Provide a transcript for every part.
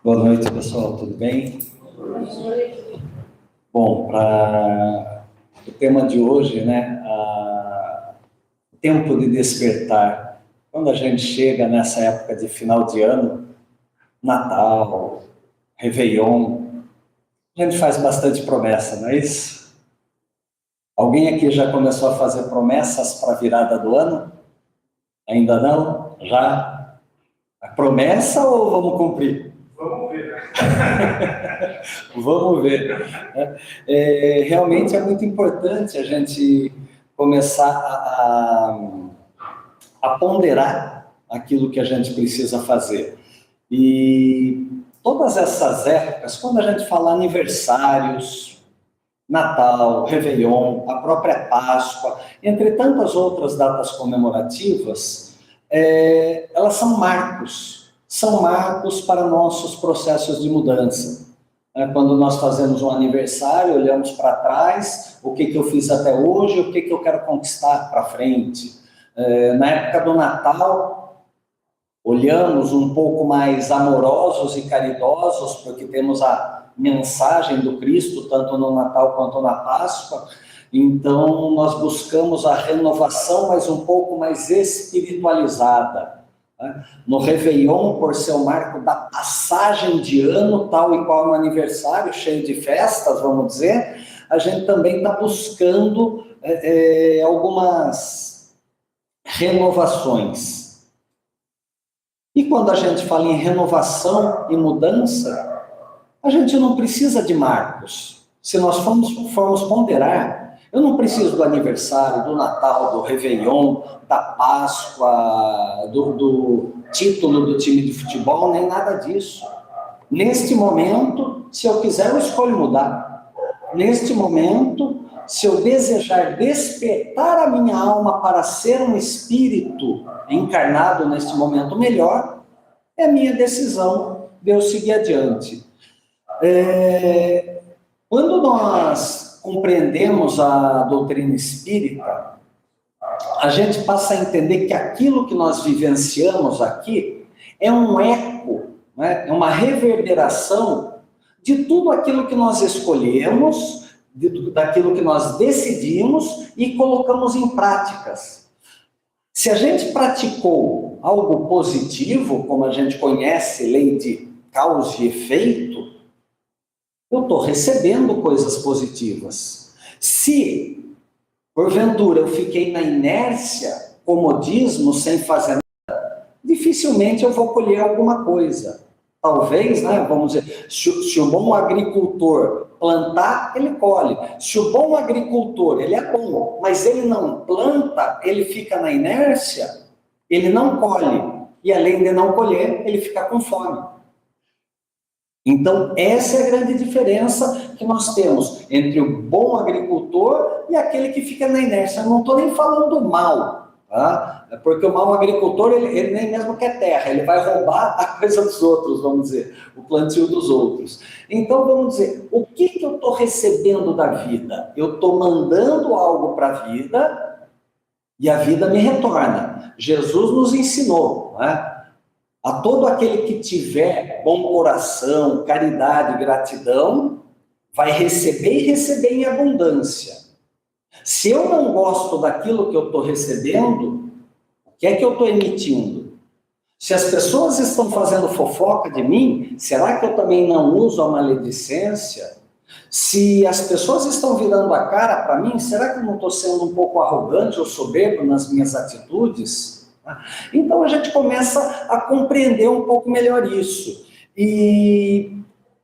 Boa noite, pessoal, tudo bem? Bom, para o tema de hoje, né, tempo de despertar. Quando a gente chega nessa época de final de ano, Natal, Réveillon, a gente faz bastante promessa, não é isso? Alguém aqui já começou a fazer promessas para a virada do ano? Ainda não? Já? A promessa ou vamos cumprir? Vamos ver. Vamos ver. Realmente é muito importante a gente começar a ponderar aquilo que a gente precisa fazer. E todas essas épocas, quando a gente fala aniversários, Natal, Réveillon, a própria Páscoa, entre tantas outras datas comemorativas, elas são marcos para nossos processos de mudança. Quando nós fazemos um aniversário, olhamos para trás, o que eu fiz até hoje, o que eu quero conquistar para frente. Na época do Natal, olhamos um pouco mais amorosos e caridosos, porque temos a mensagem do Cristo, tanto no Natal quanto na Páscoa. Então, nós buscamos a renovação, mas um pouco mais espiritualizada. No Réveillon, por ser o marco da passagem de ano, tal e qual um aniversário, cheio de festas, vamos dizer, a gente também está buscando algumas renovações. E quando a gente fala em renovação e mudança, a gente não precisa de marcos. Se nós formos ponderar, eu não preciso do aniversário, do Natal, do Réveillon, da Páscoa, do título do time de futebol, nem nada disso. Neste momento, se eu quiser, eu escolho mudar. Neste momento, se eu desejar despertar a minha alma para ser um espírito encarnado neste momento melhor, é minha decisão de eu seguir adiante. Quando nós compreendemos a doutrina espírita, a gente passa a entender que aquilo que nós vivenciamos aqui é um eco, né? É uma reverberação de tudo aquilo que nós escolhemos, daquilo que nós decidimos e colocamos em práticas. Se a gente praticou algo positivo, como a gente conhece, lei de causa e efeito, eu estou recebendo coisas positivas. Se, porventura, eu fiquei na inércia, comodismo, sem fazer nada, dificilmente eu vou colher alguma coisa. Talvez, né, vamos dizer, se o bom agricultor plantar, ele colhe. Se o bom agricultor, ele é bom, mas ele não planta, ele fica na inércia, ele não colhe. E além de não colher, ele fica com fome. Então, essa é a grande diferença que nós temos entre o bom agricultor e aquele que fica na inércia. Eu não estou nem falando mal, tá? Porque o mau agricultor, ele nem mesmo quer terra, ele vai roubar a coisa dos outros, vamos dizer, o plantio dos outros. Então, vamos dizer, o que eu estou recebendo da vida? Eu estou mandando algo para a vida e a vida me retorna. Jesus nos ensinou, né? A todo aquele que tiver bom coração, caridade, gratidão, vai receber e receber em abundância. Se eu não gosto daquilo que eu estou recebendo, o que é que eu estou emitindo? Se as pessoas estão fazendo fofoca de mim, será que eu também não uso a maledicência? Se as pessoas estão virando a cara para mim, será que eu não estou sendo um pouco arrogante ou soberbo nas minhas atitudes? Então a gente começa a compreender um pouco melhor isso. E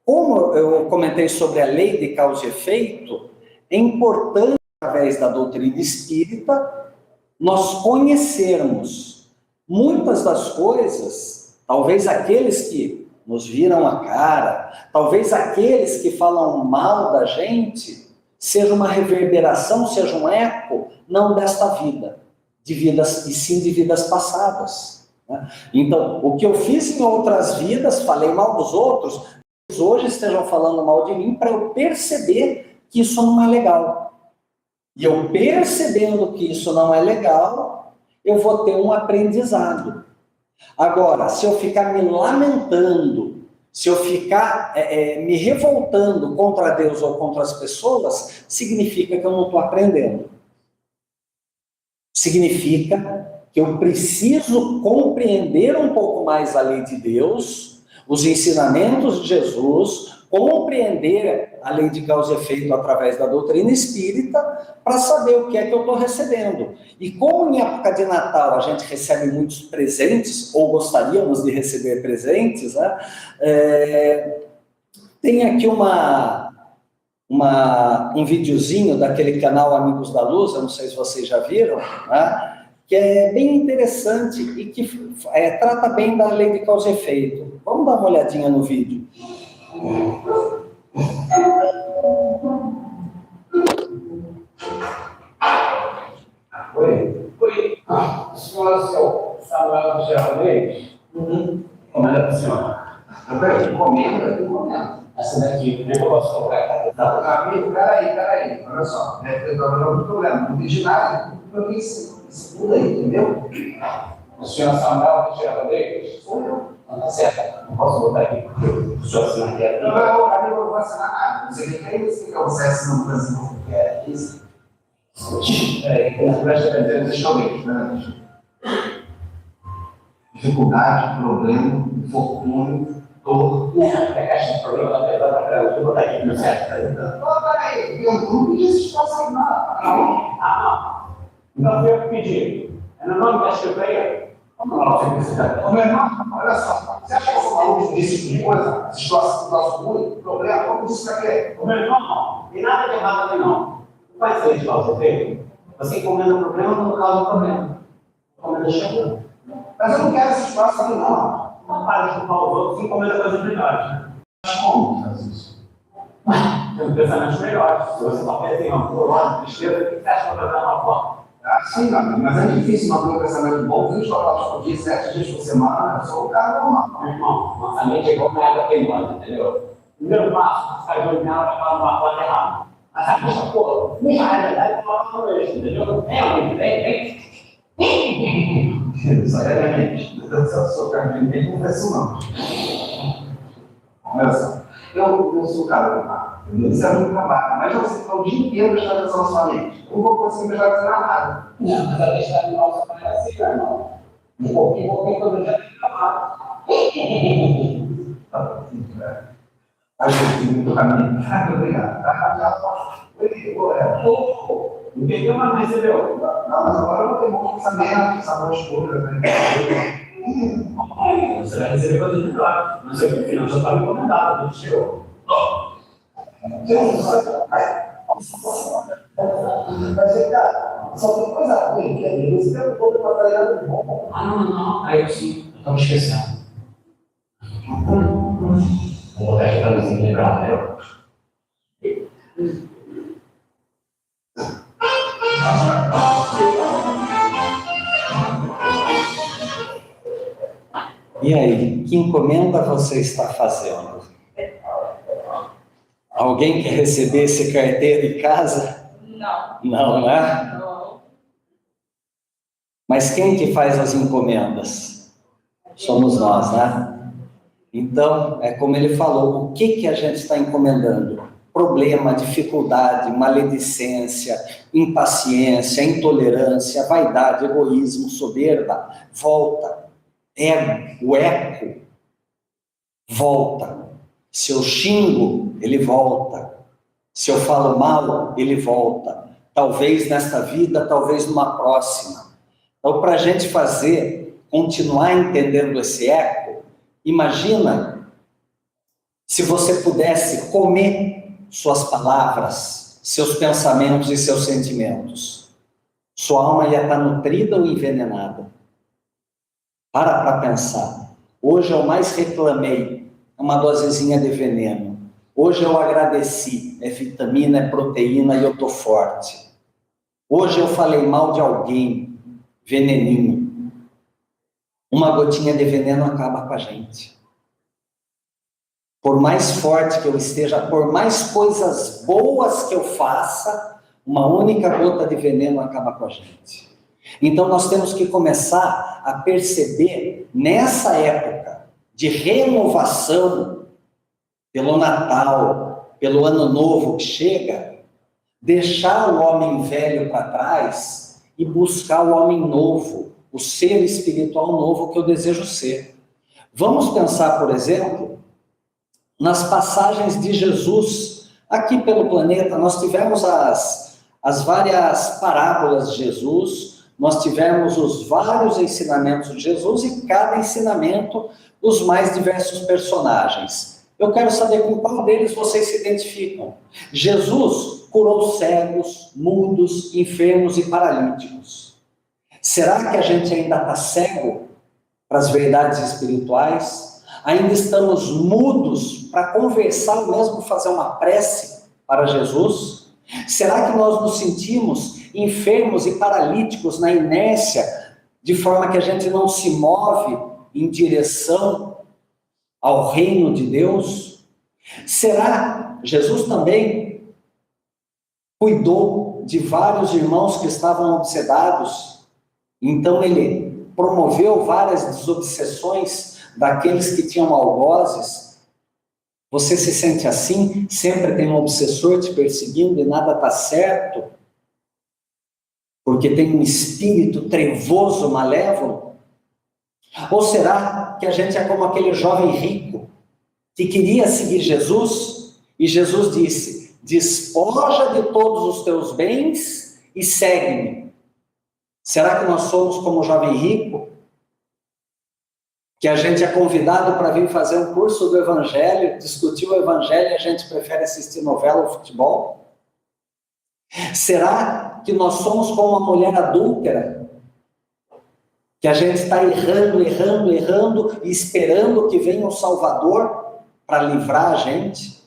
como eu comentei sobre a lei de causa e efeito, é importante, através da doutrina espírita, nós conhecermos muitas das coisas, talvez aqueles que nos viram a cara, talvez aqueles que falam mal da gente, seja uma reverberação, seja um eco, não desta vida, de vidas, e sim de vidas passadas. Né? Então, o que eu fiz em outras vidas, falei mal dos outros, hoje estejam falando mal de mim, para eu perceber que isso não é legal. E eu percebendo que isso não é legal, eu vou ter um aprendizado. Agora, se eu ficar me lamentando Se eu ficar me revoltando contra Deus ou contra as pessoas, significa que eu não estou aprendendo. Significa que eu preciso compreender um pouco mais a lei de Deus, os ensinamentos de Jesus, compreender a lei de causa e efeito através da doutrina espírita, para saber o que é que eu estou recebendo. E como em época de Natal a gente recebe muitos presentes, ou gostaríamos de receber presentes, né? Tem aqui um videozinho daquele canal Amigos da Luz, eu não sei se vocês já viram, né? Que é bem interessante e que trata bem da lei de causa e efeito. Vamos dar uma olhadinha no vídeo. Oi. O senhor é o seu Samuel Geraldez? Comenda para o senhor. Comenda. Essa daqui, eu posso comprar. Amigo, peraí. Olha só. Eu não tenho problema. Não pedi nada. Eu tenho isso tudo aí, entendeu? O senhor Samuel Geraldez? Sou eu. Não tá certo. Não posso botar aqui porque o senhor assina aqui. Não, amigo, eu não vou assinar nada. Você quer isso? Você assina no Brasil? Quer isso? Deixa eu ver. Dificuldade, problema, infortúnio, dor. É caixa de problema da pedra. Deixa eu botar aqui, não certo? Peraí, eu não disse espaço aí, não. Então foi eu que pedi. É no nome da escritura. Vamos lá, meu irmão, olha só. Você acha que eu sou maluco desse tipo de coisa? Situação do nosso mundo, problema, como disse pra quê? Meu irmão, não tem nada de errado ali, não. Não faz isso, você você encomenda o problema quando causa o problema. Encomenda chegando. Mas eu não quero esse espaço aqui, não. Não para de culpar os outros, encomenda coisas melhores, né? Mas como faz isso? Tem pensamentos melhores. Se você está pensando por lado, tristeza, o que você acha que vai dar uma forma? Sim, mas é difícil manter um pensamento bom, 24 horas por dia, 7 dias por semana. Eu sou um cara normal. Meu irmão, nossa mente é igual uma água queimando, entendeu? Primeiro passo, ficar de olho nela para falar uma coisa errada. Mas a bicha, pô, não é verdade, coloca no eixo, entendeu? Vem. Isso aí é mente. Eu sou cara de mente, não penso não. Olha só, eu sou cara normal. Isso é muito trabalho, mas você fica o dia inteiro prestando atenção na sua mente. Eu não vou conseguir prestar atenção na nada. Não, mas ela está de nossa maneira assim, não. Um pouquinho, todo dia tem que trabalhar. Acho que tem muito caminho. Obrigado. Entendeu, mas não recebeu? Não, mas agora eu não tenho muito pensamento, sabor escuro. Você vai receber coisas melhores. Não sei o que, não, já está recomendado, não chegou. Mas, cara, só tem coisa ruim que é isso, o tempo todo para trabalhar no bom. Não. Aí eu sim, eu estava esquecendo. Vou botar aqui para você lembrar, né? E aí, que encomenda você está fazendo? Alguém quer receber esse carteiro em casa? Não, né? Não. Mas quem que faz as encomendas? Somos nós, né? Então, é como ele falou, o que a gente está encomendando? Problema, dificuldade, maledicência, impaciência, intolerância, vaidade, egoísmo, soberba, volta. O eco volta. Se eu xingo, ele volta. Se eu falo mal, ele volta. Talvez nesta vida, talvez numa próxima. Então, para a gente continuar entendendo esse eco, imagina se você pudesse comer suas palavras, seus pensamentos e seus sentimentos. Sua alma ia estar nutrida ou envenenada? Para pensar. Hoje eu mais reclamei, uma dosezinha de veneno. Hoje eu agradeci, é vitamina, é proteína e eu estou forte. Hoje eu falei mal de alguém, veneninho. Uma gotinha de veneno acaba com a gente. Por mais forte que eu esteja, por mais coisas boas que eu faça, uma única gota de veneno acaba com a gente. Então nós temos que começar a perceber, nessa época de renovação pelo Natal, pelo Ano Novo que chega, deixar o homem velho para trás e buscar o homem novo, o ser espiritual novo que eu desejo ser. Vamos pensar, por exemplo, nas passagens de Jesus aqui pelo planeta. Nós tivemos as várias parábolas de Jesus, nós tivemos os vários ensinamentos de Jesus e cada ensinamento dos mais diversos personagens. Eu quero saber com qual deles vocês se identificam. Jesus curou cegos, mudos, enfermos e paralíticos. Será que a gente ainda está cego para as verdades espirituais? Ainda estamos mudos para conversar ou mesmo fazer uma prece para Jesus? Será que nós nos sentimos enfermos e paralíticos na inércia, de forma que a gente não se move em direção ao reino de Deus? Será que Jesus também cuidou de vários irmãos que estavam obsedados? Então ele promoveu várias desobsessões daqueles que tinham algozes. Você se sente assim? Sempre tem um obsessor te perseguindo e nada está certo? Porque tem um espírito trevoso, malévolo? Ou será que a gente é como aquele jovem rico que queria seguir Jesus e Jesus disse: despoja de todos os teus bens e segue-me? Será que nós somos como o jovem rico? Que a gente é convidado para vir fazer um curso do Evangelho, discutir o Evangelho e a gente prefere assistir novela ou futebol? Será que nós somos como uma mulher adúltera? Que a gente está errando e esperando que venha o Salvador para livrar a gente?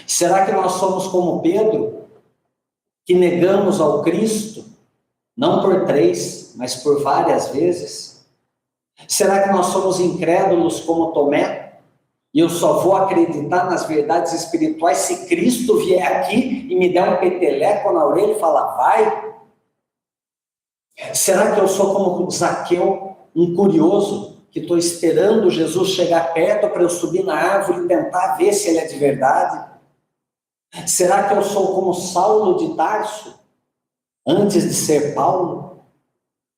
Será que nós somos como Pedro, que negamos ao Cristo, não por 3, mas por várias vezes? Será que nós somos incrédulos como Tomé? E eu só vou acreditar nas verdades espirituais se Cristo vier aqui e me der um peteleco na orelha e falar, vai? Será que eu sou como Zaqueu, um curioso, que estou esperando Jesus chegar perto para eu subir na árvore e tentar ver se ele é de verdade? Será que eu sou como Saulo de Tarso, antes de ser Paulo?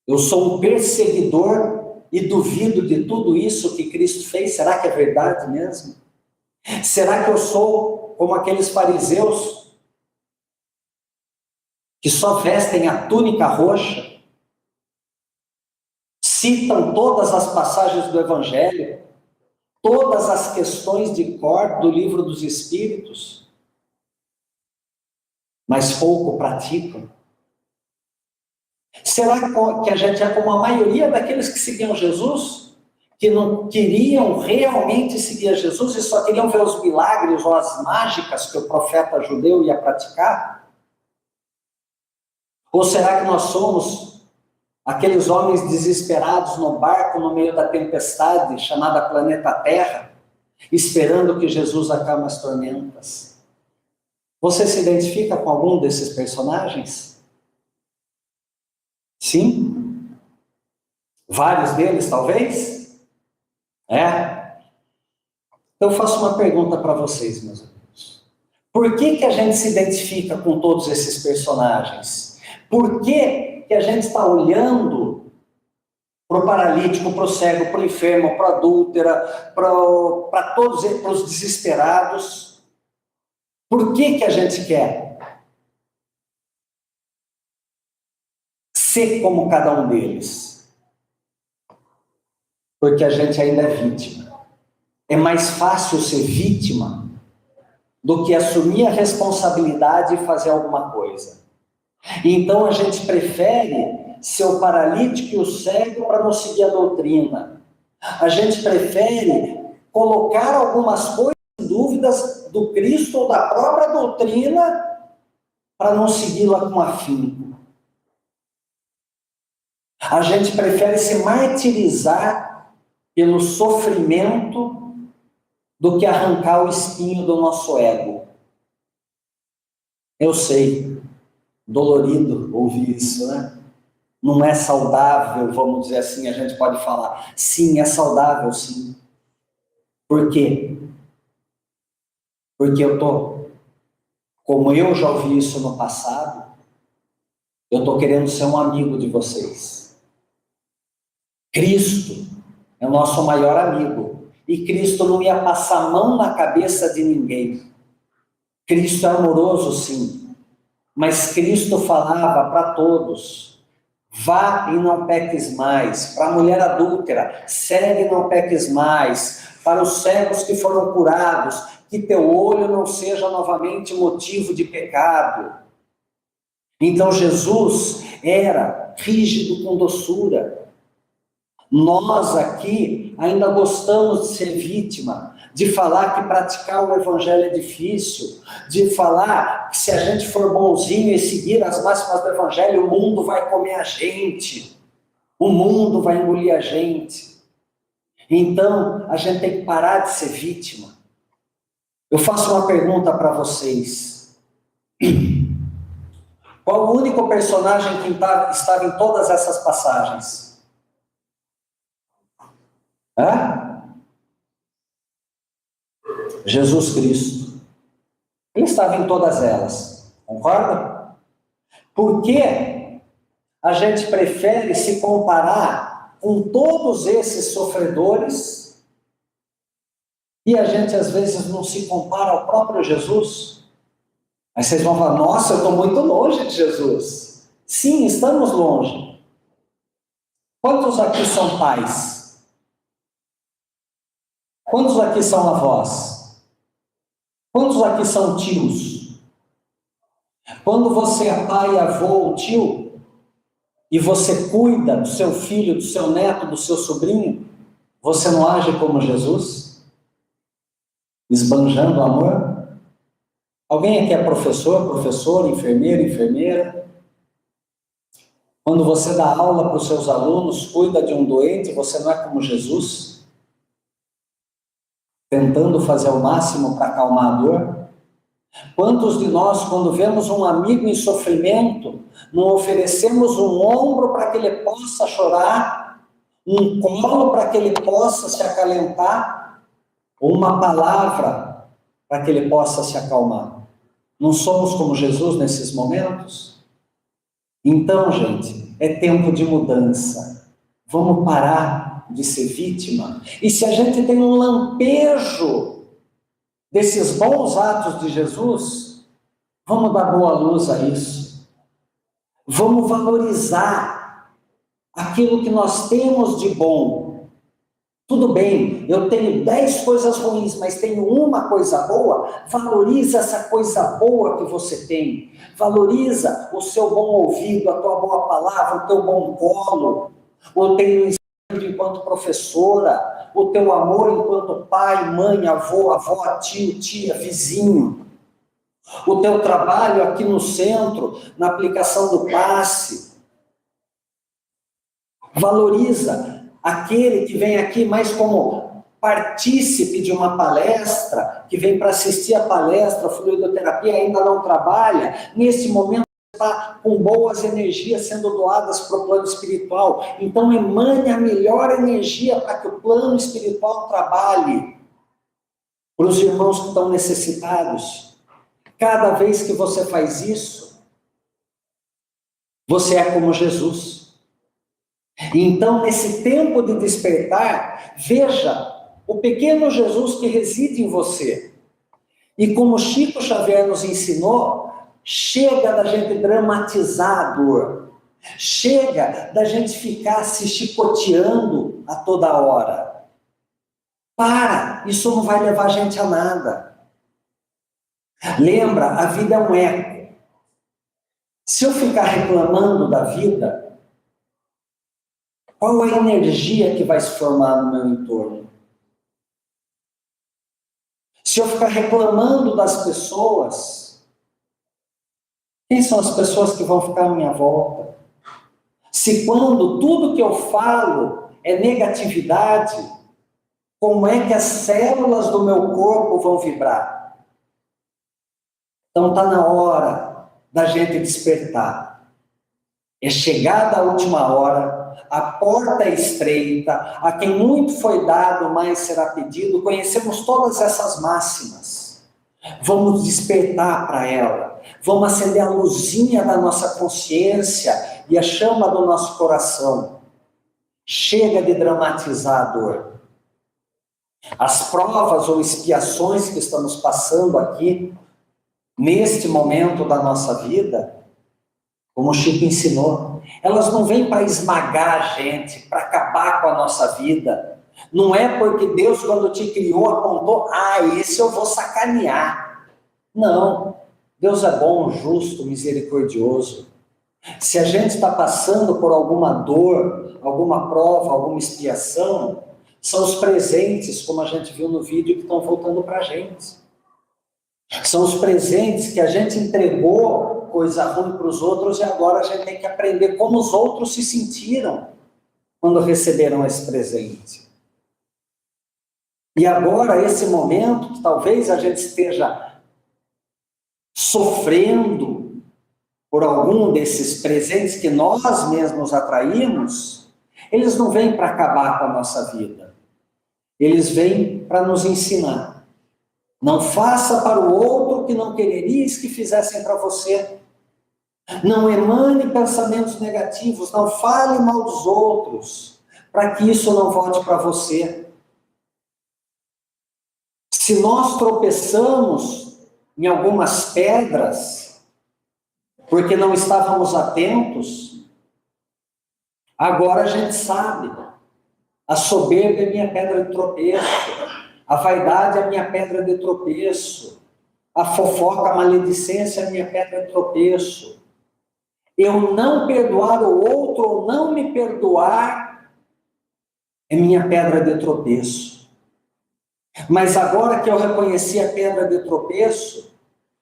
Eu sou um perseguidor e duvido de tudo isso que Cristo fez. Será que é verdade mesmo? Será que eu sou como aqueles fariseus que só vestem a túnica roxa, citam todas as passagens do Evangelho, todas as questões de cor do livro dos Espíritos, mas pouco praticam? Será que a gente é como a maioria daqueles que seguiam Jesus, que não queriam realmente seguir a Jesus e só queriam ver os milagres ou as mágicas que o profeta judeu ia praticar? Ou será que nós somos aqueles homens desesperados no barco no meio da tempestade, chamada planeta Terra, esperando que Jesus acalme as tormentas? Você se identifica com algum desses personagens? Sim? Vários deles, talvez? É? Então, eu faço uma pergunta para vocês, meus amigos. Por que a gente se identifica com todos esses personagens? Por que a gente está olhando para o paralítico, para o cego, para o enfermo, para a adúltera, para todos eles, para os desesperados? Por que a gente quer ser como cada um deles? Porque a gente ainda é vítima. É mais fácil ser vítima do que assumir a responsabilidade e fazer alguma coisa. Então a gente prefere ser o paralítico e o cego para não seguir a doutrina. A gente prefere colocar algumas coisas em dúvidas do Cristo ou da própria doutrina para não segui-la com afinco. A gente prefere se martirizar pelo sofrimento do que arrancar o espinho do nosso ego. Eu sei, dolorido ouvir isso, né? Não é saudável, vamos dizer assim, a gente pode falar. Sim, é saudável, sim. Por quê? Porque como eu já ouvi isso no passado, eu estou querendo ser um amigo de vocês. Cristo é o nosso maior amigo. E Cristo não ia passar a mão na cabeça de ninguém. Cristo é amoroso, sim. Mas Cristo falava para todos: vá e não peques mais. Para a mulher adúltera, segue e não peques mais. Para os cegos que foram curados, que teu olho não seja novamente motivo de pecado. Então Jesus era rígido com doçura. Nós aqui ainda gostamos de ser vítima, de falar que praticar o evangelho é difícil, de falar que se a gente for bonzinho e seguir as máximas do evangelho, o mundo vai comer a gente, o mundo vai engolir a gente. Então, a gente tem que parar de ser vítima. Eu faço uma pergunta para vocês. Qual o único personagem que estava em todas essas passagens? Jesus Cristo. Ele estava em todas elas. Concorda? Por que a gente prefere se comparar com todos esses sofredores e a gente às vezes não se compara ao próprio Jesus? Aí vocês vão falar: nossa, eu estou muito longe de Jesus. Sim, estamos longe. Quantos aqui são pais? Quantos aqui são avós? Quantos aqui são tios? Quando você é pai, avô ou tio, e você cuida do seu filho, do seu neto, do seu sobrinho, você não age como Jesus? Esbanjando amor? Alguém aqui é professor, professora, enfermeiro, enfermeira? Quando você dá aula para os seus alunos, cuida de um doente, você não é como Jesus? Tentando fazer o máximo para acalmar a dor? Quantos de nós, quando vemos um amigo em sofrimento, não oferecemos um ombro para que ele possa chorar, um colo para que ele possa se acalentar, ou uma palavra para que ele possa se acalmar? Não somos como Jesus nesses momentos? Então, gente, é tempo de mudança. Vamos parar de ser vítima. E se a gente tem um lampejo desses bons atos de Jesus, vamos dar boa luz a isso. Vamos valorizar aquilo que nós temos de bom. Tudo bem, eu tenho 10 coisas ruins, mas tenho uma coisa boa. Valoriza essa coisa boa que você tem. Valoriza o seu bom ouvido, a tua boa palavra, o teu bom colo, o teu ensino enquanto professora, o teu amor enquanto pai, mãe, avô, avó, tio, tia, vizinho. O teu trabalho aqui no centro, na aplicação do passe. Valoriza aquele que vem aqui mais como partícipe de uma palestra, que vem para assistir a palestra, a fluidoterapia, ainda não trabalha, nesse momento está com boas energias sendo doadas para o plano espiritual. Então emane a melhor energia para que o plano espiritual trabalhe para os irmãos que estão necessitados. Cada vez que você faz isso, você é como Jesus. Então, nesse tempo de despertar, veja o pequeno Jesus que reside em você. E como Chico Xavier nos ensinou, chega da gente dramatizar a dor. Chega da gente ficar se chicoteando a toda hora. Para, isso não vai levar a gente a nada. Lembra, a vida é um eco. Se eu ficar reclamando da vida, qual é a energia que vai se formar no meu entorno? Se eu ficar reclamando das pessoas, quem são as pessoas que vão ficar à minha volta? Se quando tudo que eu falo é negatividade, como é que as células do meu corpo vão vibrar? Então está na hora da gente despertar. É chegada a última hora, a porta é estreita, a quem muito foi dado, mais será pedido. Conhecemos todas essas máximas. Vamos despertar para ela. Vamos acender a luzinha da nossa consciência e a chama do nosso coração. Chega de dramatizar a dor. As provas ou expiações que estamos passando aqui, neste momento da nossa vida, como o Chico ensinou, elas não vêm para esmagar a gente, para acabar com a nossa vida. Não é porque Deus, quando te criou, apontou, esse eu vou sacanear. Não, Deus é bom, justo, misericordioso. Se a gente está passando por alguma dor, alguma prova, alguma expiação, são os presentes, como a gente viu no vídeo, que estão voltando para a gente. São os presentes que a gente entregou coisa ruim para os outros e agora a gente tem que aprender como os outros se sentiram quando receberam esse presente. E agora, esse momento, que talvez a gente esteja sofrendo por algum desses presentes que nós mesmos atraímos, eles não vêm para acabar com a nossa vida. Eles vêm para nos ensinar. Não faça para o outro o que não quererias que fizessem para você. Não emane pensamentos negativos, não fale mal dos outros, para que isso não volte para você. Se nós tropeçamos em algumas pedras, porque não estávamos atentos, agora a gente sabe. A soberba é minha pedra de tropeço, a vaidade é minha pedra de tropeço, a fofoca, a maledicência é minha pedra de tropeço. Eu não perdoar o outro ou não me perdoar é minha pedra de tropeço. Mas agora que eu reconheci a pedra de tropeço,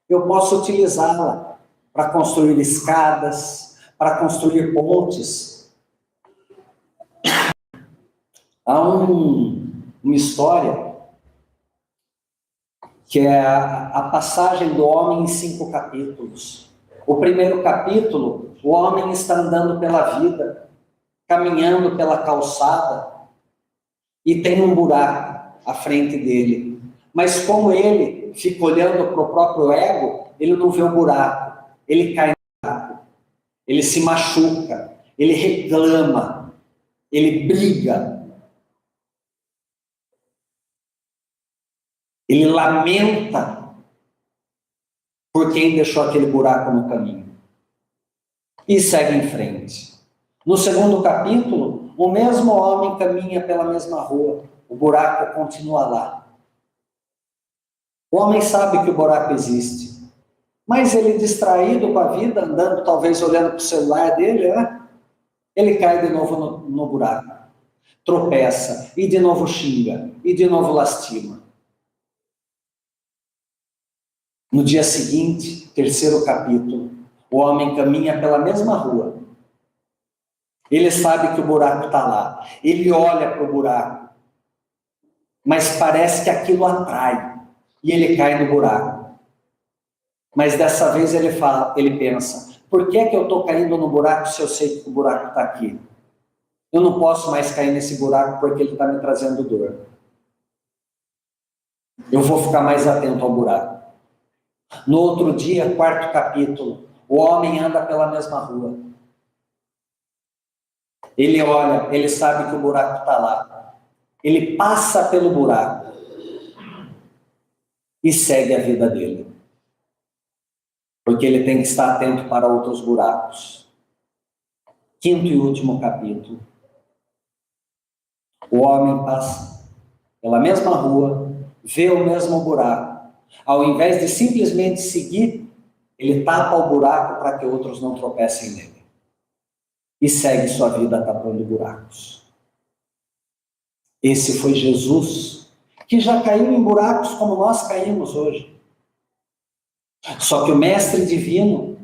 eu posso utilizá-la para construir escadas, para construir pontes. Há uma história que é a passagem do homem em 5 capítulos. O primeiro capítulo, o homem está andando pela vida, caminhando pela calçada, e tem um buraco à frente dele. Mas como ele fica olhando para o próprio ego, ele não vê o buraco, ele cai no buraco, ele se machuca, ele reclama, ele briga, ele lamenta por quem deixou aquele buraco no caminho. E segue em frente. No segundo capítulo, o mesmo homem caminha pela mesma rua. O buraco continua lá. O homem sabe que o buraco existe. Mas ele, distraído com a vida, andando, talvez olhando para o celular dele, ele cai de novo no buraco. Tropeça, e de novo xinga, e de novo lastima. No dia seguinte, terceiro capítulo, o homem caminha pela mesma rua. Ele sabe que o buraco está lá. Ele olha para o buraco. Mas parece que aquilo atrai. E ele cai no buraco. Mas dessa vez ele pensa, por que eu estou caindo no buraco se eu sei que o buraco está aqui? Eu não posso mais cair nesse buraco porque ele está me trazendo dor. Eu vou ficar mais atento ao buraco. No outro dia, quarto capítulo, o homem anda pela mesma rua. Ele olha, ele sabe que o buraco está lá. Ele passa pelo buraco e segue a vida dele. Porque ele tem que estar atento para outros buracos. Quinto e último capítulo. O homem passa pela mesma rua, vê o mesmo buraco. Ao invés de simplesmente seguir, ele tapa o buraco para que outros não tropecem nele. E segue sua vida tapando buracos. Esse foi Jesus, que já caiu em buracos como nós caímos hoje. Só que o Mestre Divino,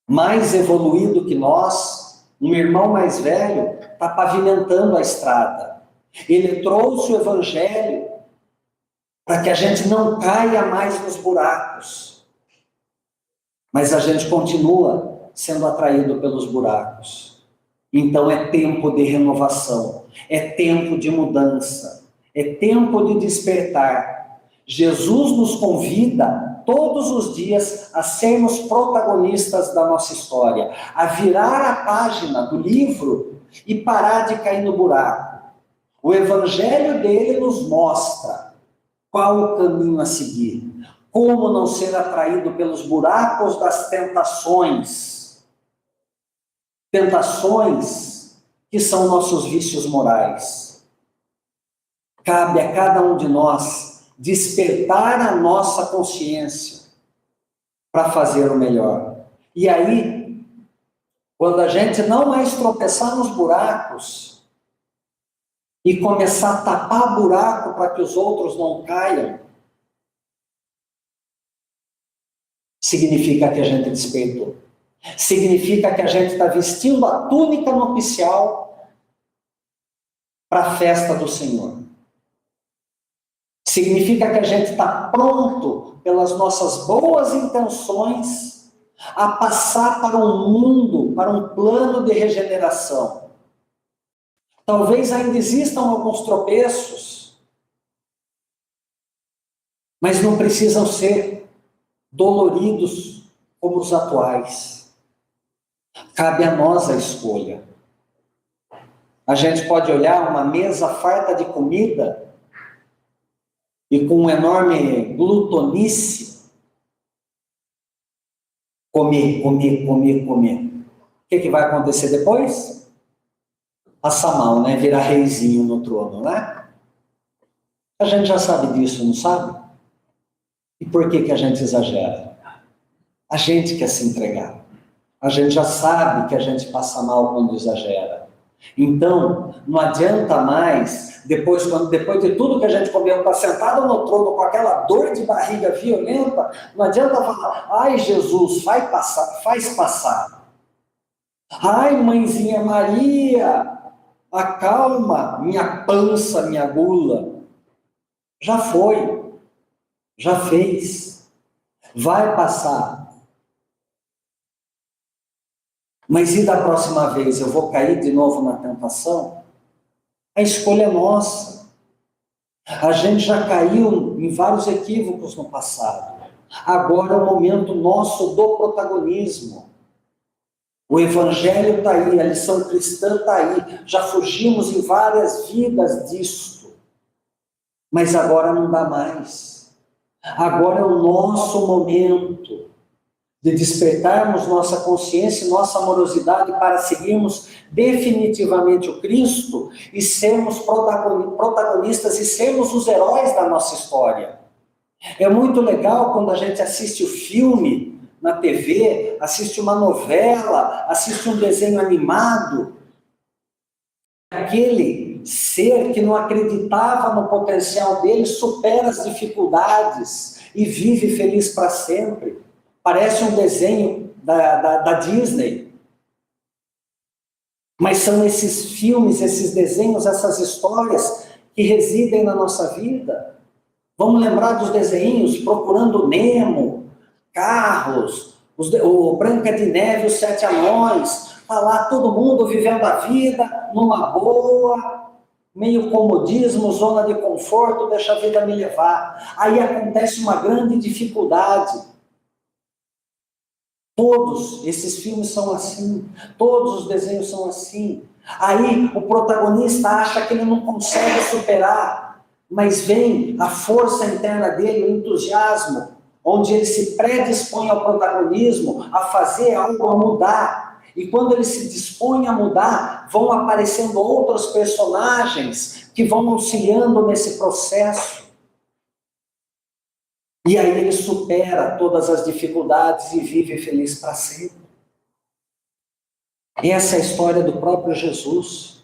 mais evoluído que nós, um irmão mais velho, está pavimentando a estrada. Ele trouxe o Evangelho para que a gente não caia mais nos buracos. Mas a gente continua sendo atraído pelos buracos. Então é tempo de renovação, é tempo de mudança, é tempo de despertar. Jesus nos convida todos os dias a sermos protagonistas da nossa história, a virar a página do livro e parar de cair no buraco. O evangelho dele nos mostra qual o caminho a seguir, como não ser atraído pelos buracos das tentações. Tentações que são nossos vícios morais. Cabe a cada um de nós despertar a nossa consciência para fazer o melhor. E aí, quando a gente não mais tropeçar nos buracos e começar a tapar buraco para que os outros não caiam, significa que a gente despertou. Significa que a gente está vestindo a túnica nupcial para a festa do Senhor. Significa que a gente está pronto, pelas nossas boas intenções, a passar para um mundo, para um plano de regeneração. Talvez ainda existam alguns tropeços, mas não precisam ser doloridos como os atuais. Cabe a nós a escolha. A gente pode olhar uma mesa farta de comida e com uma enorme glutonice, comer. O que vai acontecer depois? Passar mal, né? Virar reizinho no trono, né? A gente já sabe disso, não sabe? E por que a gente exagera? A gente quer se entregar. A gente já sabe que a gente passa mal quando exagera. Então, não adianta mais, depois de tudo que a gente comeu, está sentado no trono com aquela dor de barriga violenta, não adianta falar, ai Jesus, faz passar. Ai, mãezinha Maria, acalma minha pança, minha gula. Já foi, já fez, vai passar. Mas e da próxima vez? Eu vou cair de novo na tentação? A escolha é nossa. A gente já caiu em vários equívocos no passado. Agora é o momento nosso do protagonismo. O evangelho está aí, a lição cristã está aí. Já fugimos em várias vidas disto. Mas agora não dá mais. Agora é o nosso momento de despertarmos nossa consciência e nossa amorosidade para seguirmos definitivamente o Cristo e sermos protagonistas e sermos os heróis da nossa história. É muito legal quando a gente assiste o filme na TV, assiste uma novela, assiste um desenho animado. Aquele ser que não acreditava no potencial dele supera as dificuldades e vive feliz para sempre. Parece um desenho da Disney. Mas são esses filmes, esses desenhos, essas histórias que residem na nossa vida. Vamos lembrar dos desenhos Procurando Nemo, Carros, o Branca de Neve e os Sete Anões. Está lá todo mundo vivendo a vida numa boa, meio comodismo, zona de conforto, deixa a vida me levar. Aí acontece uma grande dificuldade. Todos esses filmes são assim, todos os desenhos são assim. Aí o protagonista acha que ele não consegue superar, mas vem a força interna dele, o entusiasmo, onde ele se predispõe ao protagonismo, a fazer algo, a mudar. E quando ele se dispõe a mudar, vão aparecendo outros personagens que vão auxiliando nesse processo. E aí ele supera todas as dificuldades e vive feliz para sempre. Essa é a história do próprio Jesus.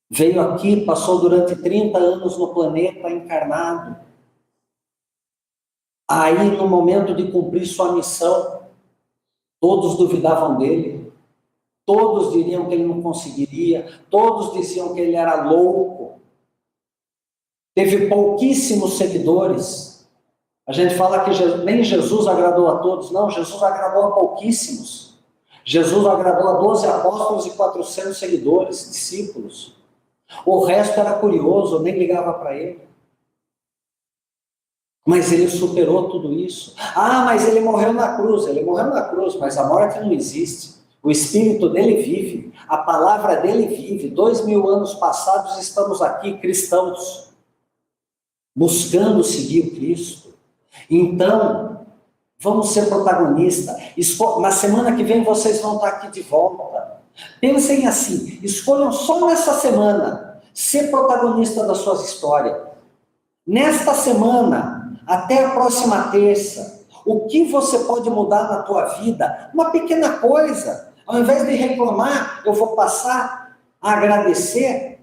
Veio aqui, passou durante 30 anos no planeta encarnado. Aí, no momento de cumprir sua missão, todos duvidavam dele. Todos diriam que ele não conseguiria. Todos diziam que ele era louco. Teve pouquíssimos seguidores. A gente fala que nem Jesus agradou a todos. Não, Jesus agradou a pouquíssimos. Jesus agradou a 12 apóstolos e 400 seguidores, discípulos. O resto era curioso, nem ligava para ele. Mas ele superou tudo isso. Ah, mas ele morreu na cruz. Ele morreu na cruz, mas a morte não existe. O espírito dele vive. A palavra dele vive. 2000 anos passados estamos aqui, cristãos, buscando seguir o Cristo. Então, vamos ser protagonistas. Na semana que vem vocês vão estar aqui de volta. Pensem assim, escolham só nessa semana ser protagonista das suas histórias. Nesta semana, até a próxima terça, o que você pode mudar na tua vida? Uma pequena coisa. Ao invés de reclamar, eu vou passar a agradecer.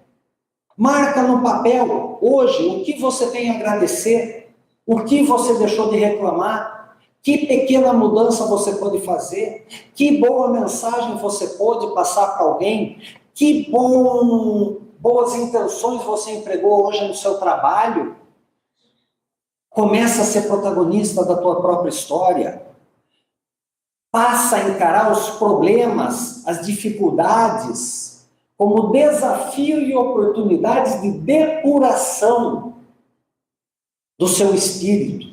Marca no papel, hoje, o que você tem a agradecer. O que você deixou de reclamar. Que pequena mudança você pode fazer. Que boa mensagem você pode passar para alguém. Que boas intenções você empregou hoje no seu trabalho. Começa a ser protagonista da tua própria história. Passa a encarar os problemas, as dificuldades, como desafio e oportunidades de depuração do seu espírito.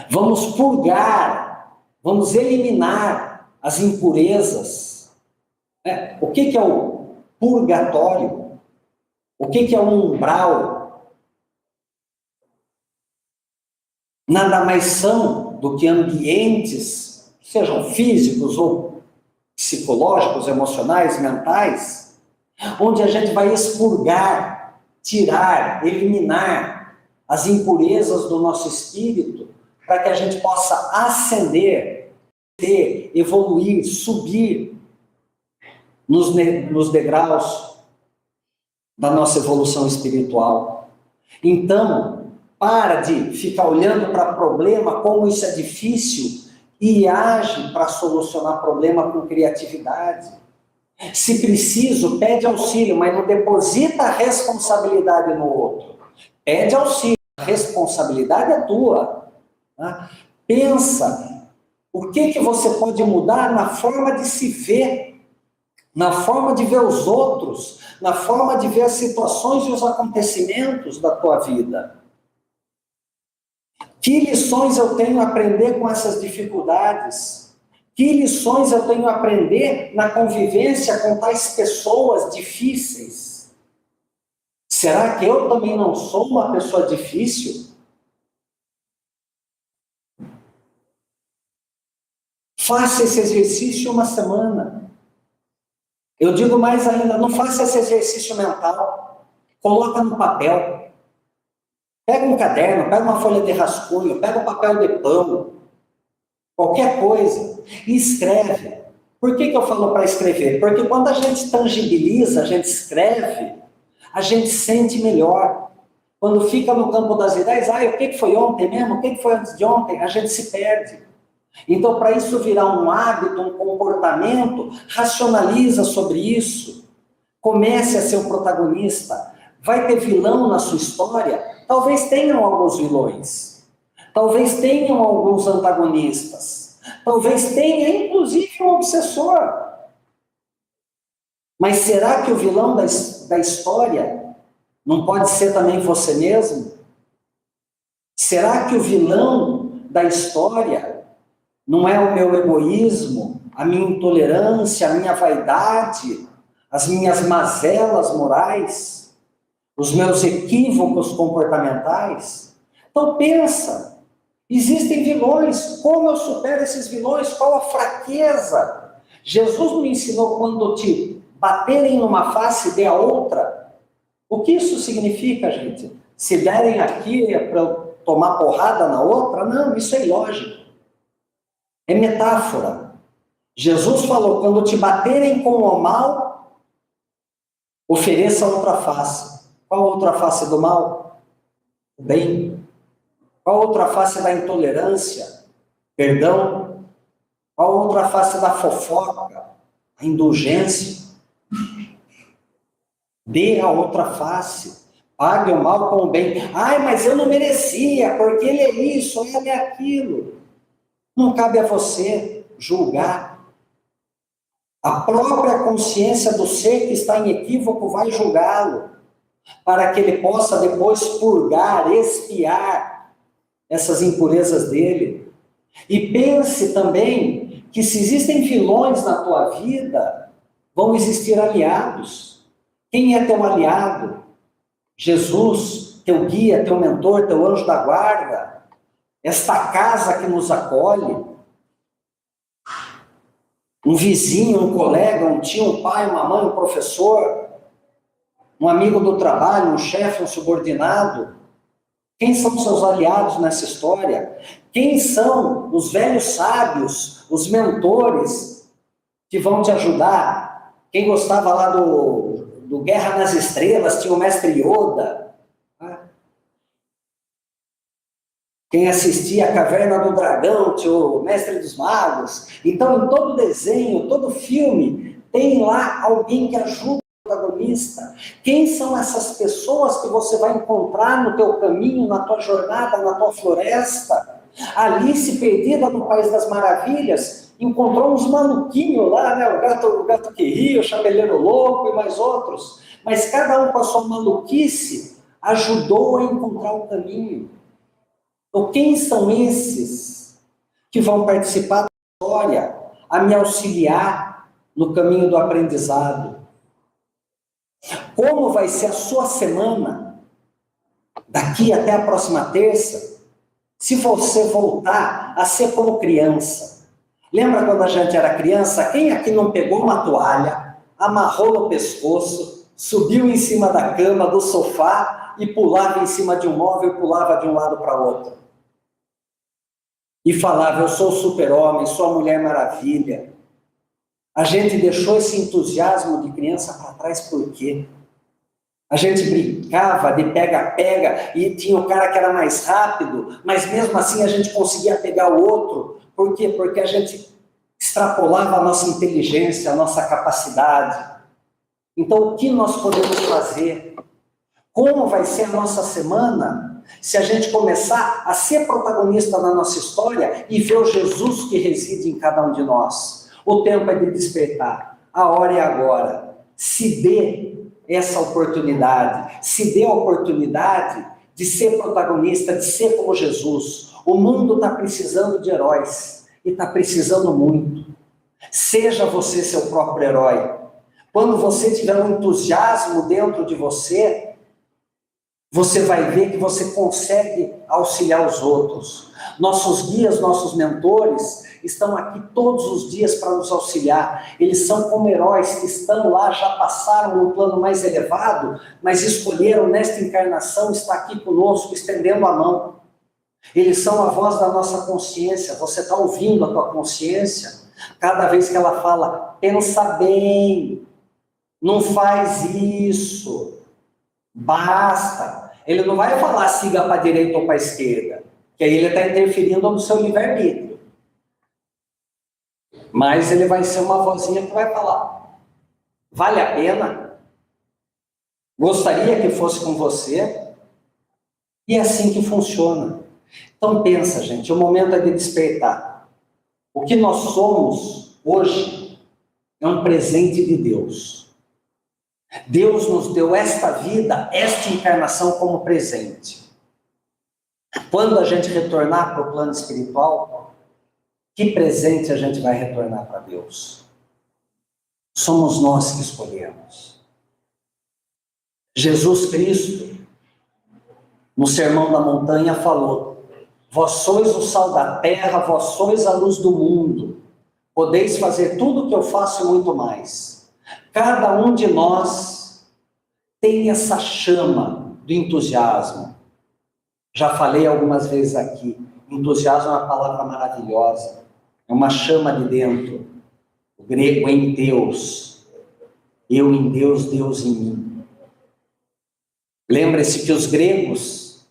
Vamos purgar, vamos eliminar as impurezas. O que é o purgatório? O que é o umbral? Nada mais são do que ambientes, sejam físicos ou psicológicos, emocionais, mentais, onde a gente vai expurgar, tirar, eliminar as impurezas do nosso espírito, para que a gente possa ascender, evoluir, subir nos degraus da nossa evolução espiritual. Então, para de ficar olhando para problema, como isso é difícil, e age para solucionar problema com criatividade. Se preciso, pede auxílio, mas não deposita a responsabilidade no outro. Pede auxílio, a responsabilidade é tua. Tá? Pensa, o que você pode mudar na forma de se ver, na forma de ver os outros, na forma de ver as situações e os acontecimentos da tua vida. Que lições eu tenho a aprender com essas dificuldades? Que lições eu tenho a aprender na convivência com tais pessoas difíceis? Será que eu também não sou uma pessoa difícil? Faça esse exercício uma semana. Eu digo mais ainda, não faça esse exercício mental. Coloca no papel. Pega um caderno, pega uma folha de rascunho, pega um papel de pão, qualquer coisa, e escreve. Por que eu falo para escrever? Porque quando a gente tangibiliza, a gente escreve, a gente sente melhor. Quando fica no campo das ideias, o que foi ontem mesmo? O que foi antes de ontem? A gente se perde. Então, para isso virar um hábito, um comportamento, racionaliza sobre isso. Comece a ser o protagonista. Vai ter vilão na sua história? Talvez tenham alguns vilões. Talvez tenham alguns antagonistas. Talvez tenha, inclusive, um obsessor. Mas será que o vilão da história não pode ser também você mesmo? Será que o vilão da história não é o meu egoísmo, a minha intolerância, a minha vaidade, as minhas mazelas morais? Os meus equívocos comportamentais? Então pensa, existem vilões, como eu supero esses vilões? Qual a fraqueza? Jesus me ensinou, quando te baterem numa face, dê a outra. O que isso significa, gente? Se derem aqui é para eu tomar porrada na outra? Não, isso é ilógico. É metáfora. Jesus falou, quando te baterem com o mal, ofereça outra face. Qual a outra face do mal? O bem. Qual a outra face da intolerância? Perdão. Qual a outra face da fofoca? A indulgência. Dê a outra face. Pague o mal com o bem. Mas eu não merecia, porque ele é isso, ele é aquilo. Não cabe a você julgar. A própria consciência do ser que está em equívoco vai julgá-lo, para que ele possa depois purgar, expiar essas impurezas dele. E pense também que se existem vilões na tua vida, vão existir aliados. Quem é teu aliado? Jesus, teu guia, teu mentor, teu anjo da guarda, esta casa que nos acolhe, um vizinho, um colega, um tio, um pai, uma mãe, um professor, um amigo do trabalho, um chefe, um subordinado. Quem são seus aliados nessa história? Quem são os velhos sábios, os mentores que vão te ajudar? Quem gostava lá do Guerra nas Estrelas, tinha o mestre Yoda. Quem assistia a Caverna do Dragão, tinha o Mestre dos Magos. Então, em todo desenho, todo filme, tem lá alguém que ajuda o protagonista. Quem são essas pessoas que você vai encontrar no teu caminho, na tua jornada, na tua floresta? Alice, perdida no País das Maravilhas, encontrou uns maluquinhos lá, né? O gato que ria, o Chapeleiro Louco e mais outros. Mas cada um com a sua maluquice ajudou a encontrar o caminho. Então, quem são esses que vão participar da história, a me auxiliar no caminho do aprendizado? Como vai ser a sua semana, daqui até a próxima terça, se você voltar a ser como criança? Lembra quando a gente era criança? Quem aqui não pegou uma toalha, amarrou no pescoço, subiu em cima da cama, do sofá e pulava em cima de um móvel e pulava de um lado para o outro? E falava, eu sou o super-homem, sou a Mulher Maravilha. A gente deixou esse entusiasmo de criança para trás por quê? A gente brincava de pega-pega e tinha o cara que era mais rápido, mas mesmo assim a gente conseguia pegar o outro. Por quê? Porque a gente extrapolava a nossa inteligência, a nossa capacidade. Então, o que nós podemos fazer? Como vai ser a nossa semana se a gente começar a ser protagonista da nossa história e ver o Jesus que reside em cada um de nós? O tempo é de despertar, a hora é agora. Se dê essa oportunidade, se dê a oportunidade de ser protagonista, de ser como Jesus. O mundo está precisando de heróis, e está precisando muito. Seja você seu próprio herói. Quando você tiver um entusiasmo dentro de você, você vai ver que você consegue auxiliar os outros. Nossos guias, nossos mentores estão aqui todos os dias para nos auxiliar. Eles são como heróis que estão lá, já passaram no plano mais elevado, mas escolheram nesta encarnação estar aqui conosco, estendendo a mão. Eles são a voz da nossa consciência. Você está ouvindo a tua consciência? Cada vez que ela fala, pensa bem, não faz isso, basta. Ele não vai falar siga para a direita ou para a esquerda, que aí ele está interferindo no seu livre-arbítrio. Mas ele vai ser uma vozinha que vai falar, vale a pena? Gostaria que fosse com você? E é assim que funciona. Então pensa, gente, o momento é de despertar. O que nós somos hoje é um presente de Deus. Deus nos deu esta vida, esta encarnação como presente. Quando a gente retornar para o plano espiritual, que presente a gente vai retornar para Deus? Somos nós que escolhemos. Jesus Cristo, no Sermão da Montanha, falou: vós sois o sal da terra, vós sois a luz do mundo. Podeis fazer tudo o que eu faço e muito mais. Cada um de nós tem essa chama do entusiasmo. Já falei algumas vezes aqui, entusiasmo é uma palavra maravilhosa, é uma chama de dentro. O grego em Deus, eu em Deus, Deus em mim. Lembre-se que os gregos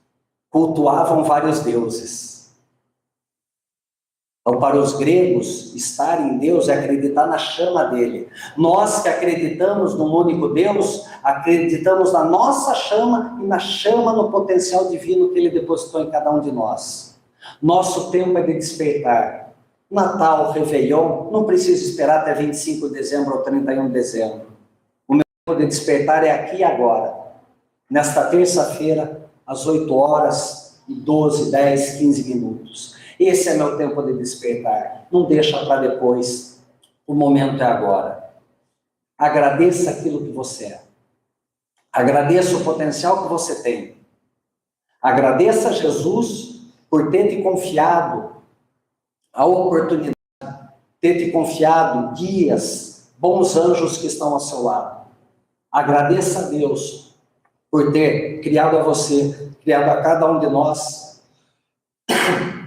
cultuavam vários deuses. Então, para os gregos, estar em Deus é acreditar na chama dele. Nós que acreditamos num único Deus, acreditamos na nossa chama e na chama, no potencial divino que ele depositou em cada um de nós. Nosso tempo é de despertar. Natal, Réveillon, não precisa esperar até 25 de dezembro ou 31 de dezembro. O meu tempo de despertar é aqui e agora. Nesta terça-feira, às 8 horas, 12, 10, 15 minutos. Esse é meu tempo de despertar. Não deixa para depois. O momento é agora. Agradeça aquilo que você é. Agradeça o potencial que você tem. Agradeça a Jesus por ter te confiado a oportunidade, ter te confiado guias, bons anjos que estão ao seu lado. Agradeça a Deus por ter criado a você, criado a cada um de nós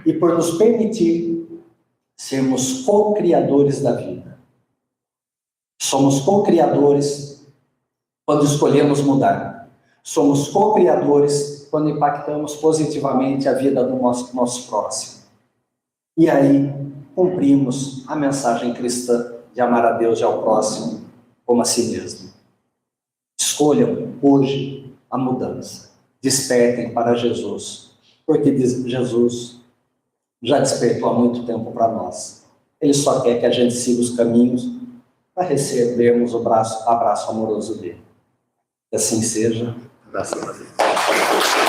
e por nos permitir sermos co-criadores da vida. Somos co-criadores quando escolhemos mudar. Somos co-criadores quando impactamos positivamente a vida do nosso próximo. E aí cumprimos a mensagem cristã de amar a Deus e ao próximo como a si mesmo. Escolham hoje a mudança. Despertem para Jesus, porque Jesus já despertou há muito tempo para nós. Ele só quer que a gente siga os caminhos para recebermos o abraço amoroso dele. Que assim seja. Graças a Deus.